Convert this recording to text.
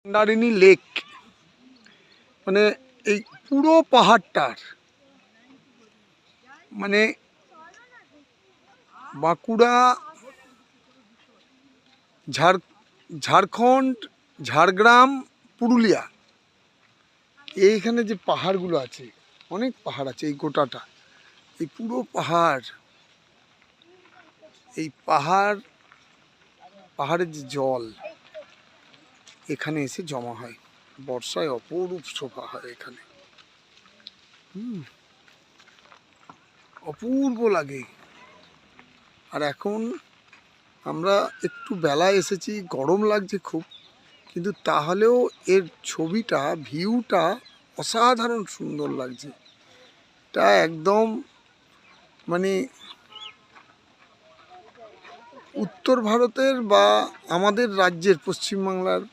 মন্দারিনী lake মানে এই পুরো পাহাড়টার মানে বাঁকুড়া, ঝাড়খণ্ড, ঝাড়গ্রাম, পুরুলিয়া এইখানে যে পাহাড়গুলো আছে, অনেক পাহাড় আছে এই গোটাটা, এই পুরো পাহাড়, এই পাহাড়ের যে জল এখানে এসে জমা হয়, বর্ষায় অপরূপ শোভা হয় এখানে। অপূর্ব লাগে। আর এখন আমরা একটু বেলায় এসেছি, গরম লাগছে খুব, কিন্তু তাহলেও এর ছবিটা, ভিউটা অসাধারণ সুন্দর লাগছে। এটা একদম মানে উত্তর ভারতের বা আমাদের রাজ্যের পশ্চিমবাংলার